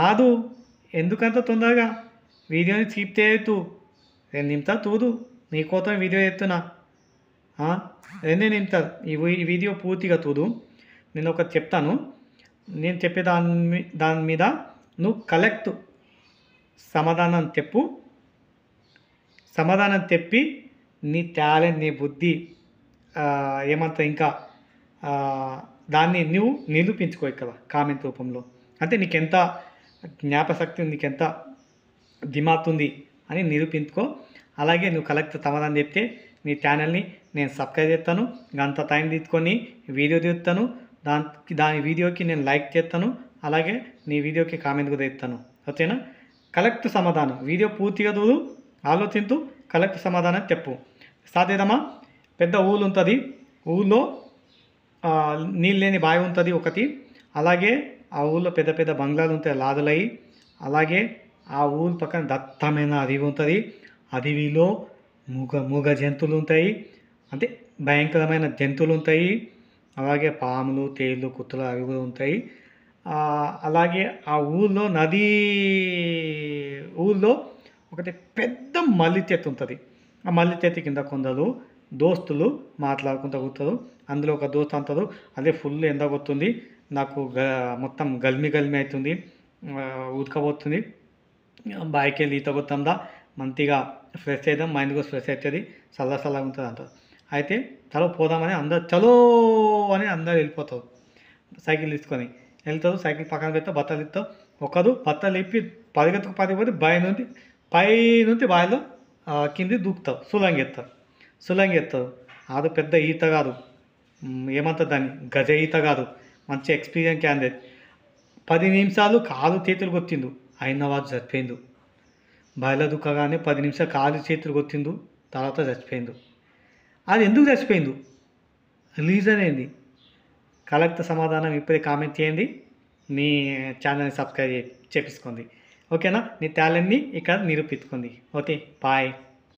ఆదు ఎందుకంత తొందరగా వీడియోని స్కిప్ చేయొద్దు. 2 నిమిషాలు చూడు, నీకోసం వీడియో చేస్తున్నా. 2 నిమిషాలు ఈ వీడియో పూర్తిగా చూడు. నేను ఒకటి చెప్తాను, నేను చెప్పే దాని మీద నువ్వు కరెక్ట్ సమాధానం చెప్పి నీ టాలెంట్, నీ బుద్ధి ఏమంటారు ఇంకా దాన్ని నువ్వు నిరూపించుకో ఇక్కడ కామెంట్ రూపంలో. అంటే నీకెంత జ్ఞాపశక్తి, నీకెంత దిమాగ్ ఉంది అని నిరూపించుకో. అలాగే నువ్వు కరెక్ట్ సమాధానం చెప్తే నీ ఛానల్ని నేను సబ్స్క్రైబ్ చేస్తాను, గంట టైం తీసుకొని వీడియో తీస్తాను, దాని వీడియోకి నేను లైక్ చేస్తాను, అలాగే నీ వీడియోకి కామెంట్ కూడా ఇస్తాను. ఓకేనా? కరెక్ట్ సమాధానం వీడియో పూర్తిగా చూడు, ఆలోచించు, కరెక్ట్ సమాధానం చెప్పు. స్టార్ట్ చేద్దామా? పెద్ద ఊళ్ళు ఉంటుంది, ఊళ్ళో నీళ్ళు లేని బావి ఉంటుంది ఒకటి. అలాగే ఆ ఊళ్ళో పెద్ద పెద్ద బంగ్లాలు ఉంటాయి, లాదులయ్యి. అలాగే ఆ ఊరు పక్కన దట్టమైన అడవి ఉంటుంది. అడవిలో మూగ జంతువులు ఉంటాయి, అంటే భయంకరమైన జంతువులు ఉంటాయి. అలాగే పాములు, తేళ్ళు, కుక్కలు అవి కూడా ఉంటాయి. అలాగే ఆ ఊళ్ళో ఒకటి పెద్ద మల్లి చెట్టు ఉంటుంది. ఆ మల్లి చెట్టు కింద కొందరు దోస్తులు మాట్లాడుకుంటూ కూర్తారు. అందులో ఒక దోస్తు అంటారు, అదే ఫుల్ ఎండ కొడుతుంది, నాకు మొత్తం గల్మి అవుతుంది, ఉడకపోతుంది, బాయికి వెళ్ళి ఈత కొత్తందా, మంచిగా ఫ్రెష్ అవుతాం, మైండ్ కూడా ఫ్రెష్ అవుతుంది, చల్లగా ఉంటుంది అంటారు. అయితే చలో పోదామని అందరు చలో అని అందరు వెళ్ళిపోతారు. సైకిల్ తీసుకొని వెళ్తారు, సైకిల్ పక్కన పెడతారు, బట్టలు ఇస్తారు. ఒకరు బట్టలు ఇప్పి పరిగెత్తుకు పై నుంచి బావిలో కింది దూకుతారు, సులంగెత్తారు. అది పెద్ద ఈత కాదు, ఏమంటారు దాన్ని, గజ ఈత కాదు, మంచి ఎక్స్పీరియన్స్ క్యాండిడేట్. 10 నిమిషాలు కాలు చేతులు కొట్టిండు, అయిన వాడు చచ్చిపోయిండు. బావిలో దుక్కగానే 10 నిమిషాలు కాలు చేతులు కొట్టిండు, తర్వాత చచ్చిపోయిండు. అది ఎందుకు చచ్చిపోయిండు, రీజన్ ఏంది? కరెక్ట్ సమాధానం ఇప్పుడే కామెంట్ చేయండి, మీ ఛానల్ని సబ్స్క్రైబ్ చేపించుకోండి. ఓకేనా? నీ టాలెంట్ని ఇక్కడ నిరూపించుకోండి. Okay, bye.